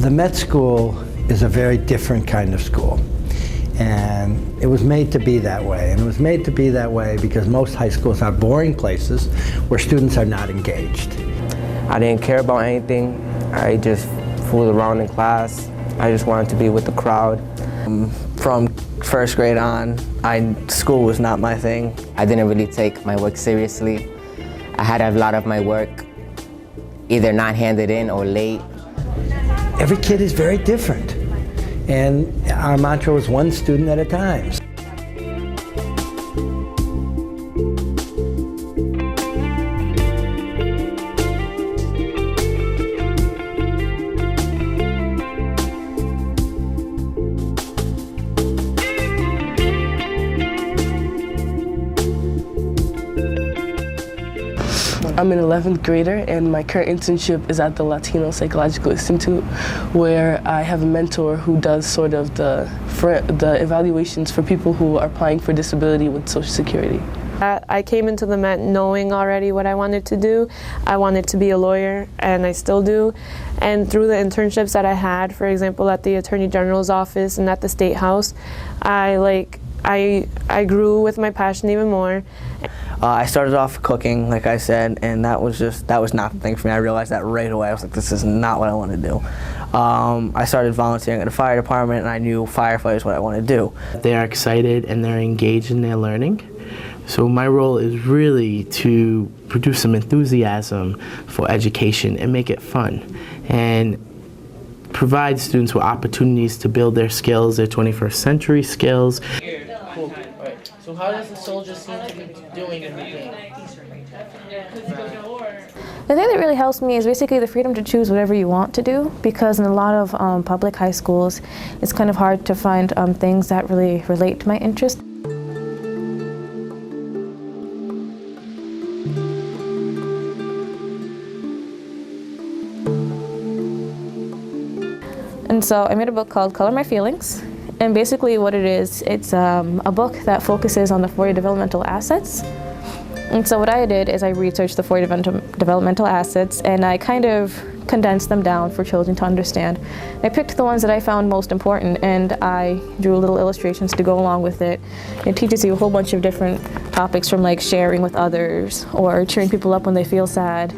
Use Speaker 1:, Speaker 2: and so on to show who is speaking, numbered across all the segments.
Speaker 1: The Met School is a very different kind of school. And it was made to be that way. And it was made to be that way because most high schools are boring places where students are not engaged.
Speaker 2: I didn't care about anything. I just fooled around in class. I just wanted to be with the crowd. From first grade on, school was not my thing.
Speaker 3: I didn't really take my work seriously. I had a lot of my work either not handed in or late.
Speaker 1: Every kid is very different. And our mantra was one student at a time.
Speaker 4: I'm an 11th grader, and my current internship is at the Latino Psychological Institute, where I have a mentor who does sort of the evaluations for people who are applying for disability with Social Security.
Speaker 5: I came into the Met knowing already what I wanted to do. I wanted to be a lawyer, and I still do. And through the internships that I had, for example, at the Attorney General's office and at the State House, I grew with my passion even more.
Speaker 2: I started off cooking, like I said, and that was not the thing for me. I realized that right away. I was like, this is not what I want to do. I started volunteering at the fire department, and I knew firefighters what I want to do.
Speaker 6: They're excited and they're engaged in their learning. So my role is really to produce some enthusiasm for education and make it fun, and provide students with opportunities to build their skills, their 21st century skills.
Speaker 7: Cool. Right. So how does the soldier seem to be doing in the game?
Speaker 8: The thing that really helps me is basically the freedom to choose whatever you want to do, because in a lot of public high schools, it's kind of hard to find things that really relate to my interest. And so I made a book called Color My Feelings. And basically what it is, it's a book that focuses on the 40 developmental assets. And so what I did is I researched the 40 developmental assets, and I kind of condensed them down for children to understand. I picked the ones that I found most important, and I drew little illustrations to go along with it. It teaches you a whole bunch of different topics, from like sharing with others or cheering people up when they feel sad.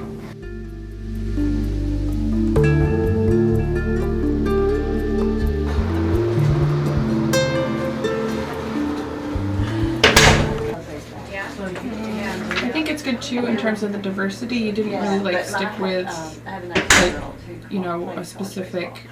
Speaker 9: I think it's good too in terms of the diversity. You didn't really stick with a specific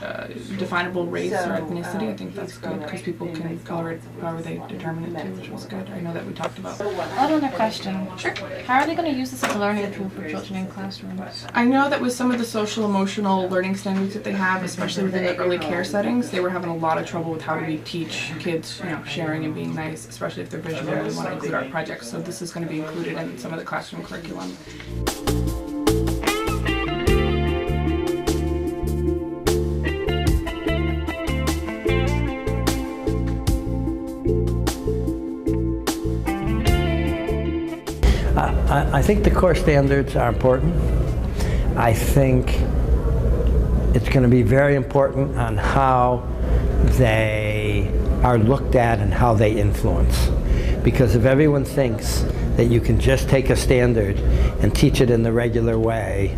Speaker 9: definable race or ethnicity. I think that's good because people can color it however they determine it to, which was good. I know that we talked about.
Speaker 10: Another question.
Speaker 9: Sure.
Speaker 10: How are they going to use this as a learning tool for children in classrooms?
Speaker 9: I know that with some of the social emotional learning standards that they have, especially within the early care settings, they were having a lot of trouble with how do we teach kids, sharing and being nice, especially if they're visual and we want to include art projects. So this is going to be included in some of the classroom curriculum.
Speaker 1: I think the core standards are important. I think it's going to be very important on how they are looked at and how they influence. Because if everyone thinks that you can just take a standard and teach it in the regular way,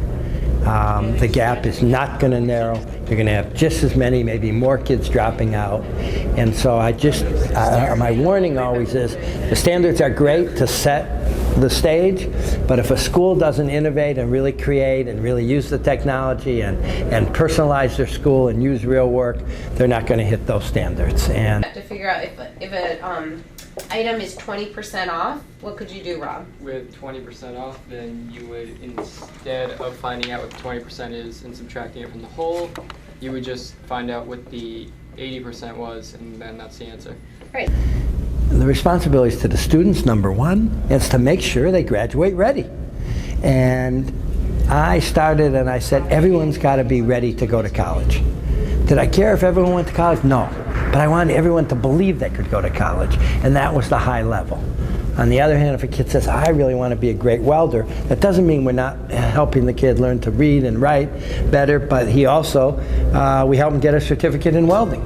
Speaker 1: the gap is not going to narrow. You're going to have just as many, maybe more kids dropping out. And so my warning always is, the standards are great to set the stage, but if a school doesn't innovate and really create and really use the technology and personalize their school and use real work, they're not going to hit those standards. And
Speaker 11: to figure out if an item is 20% off, what could you do, Rob?
Speaker 12: With 20% off, then you would, instead of finding out what the 20% is and subtracting it from the whole, you would just find out what the 80% was, and then that's the answer.
Speaker 11: Right.
Speaker 1: The responsibility is to the students, number one, is to make sure they graduate ready. And I started and I said, everyone's got to be ready to go to college. Did I care if everyone went to college? No. But I wanted everyone to believe they could go to college. And that was the high level. On the other hand, if a kid says, I really want to be a great welder, that doesn't mean we're not helping the kid learn to read and write better, but he also, we help him get a certificate in welding.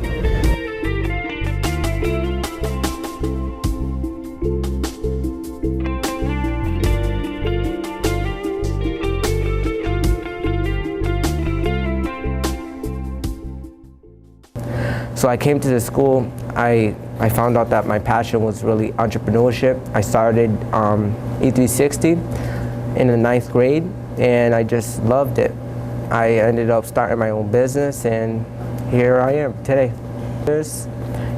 Speaker 3: So I came to the school, I found out that my passion was really entrepreneurship. I started E360 in the 9th grade, and I just loved it. I ended up starting my own business, and here I am today.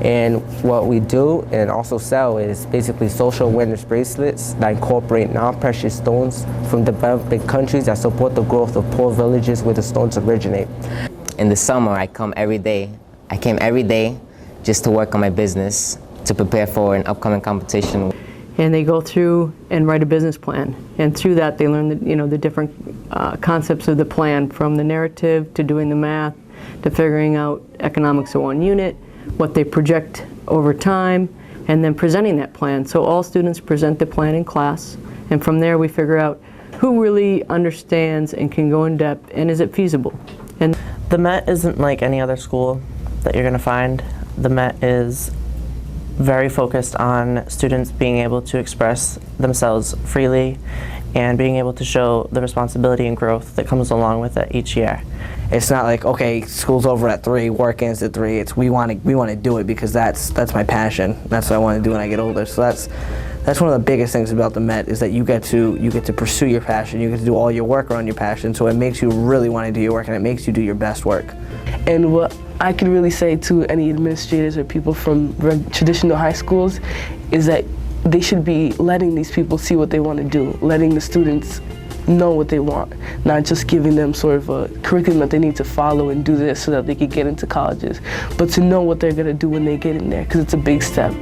Speaker 3: And what we do and also sell is basically social awareness bracelets that incorporate non-precious stones from developing countries that support the growth of poor villages where the stones originate. In the summer, I came every day just to work on my business, to prepare for an upcoming competition.
Speaker 13: And they go through and write a business plan. And through that, they learn the different concepts of the plan, from the narrative to doing the math, to figuring out economics of one unit, what they project over time, and then presenting that plan. So all students present the plan in class, and from there we figure out who really understands and can go in depth, and is it feasible. And
Speaker 2: the Met isn't like any other school that you're going to find. The Met is very focused on students being able to express themselves freely and being able to show the responsibility and growth that comes along with it each year.
Speaker 7: It's not like, okay, school's over at 3, work ends at 3. It's we want to do it because that's my passion. That's what I want to do when I get older. So that's one of the biggest things about the Met, is that you get to pursue your passion. You get to do all your work around your passion. So it makes you really want to do your work, and it makes you do your best work.
Speaker 4: And what I could really say to any administrators or people from traditional high schools is that they should be letting these people see what they want to do, letting the students know what they want, not just giving them sort of a curriculum that they need to follow and do this so that they can get into colleges, but to know what they're going to do when they get in there, because it's a big step.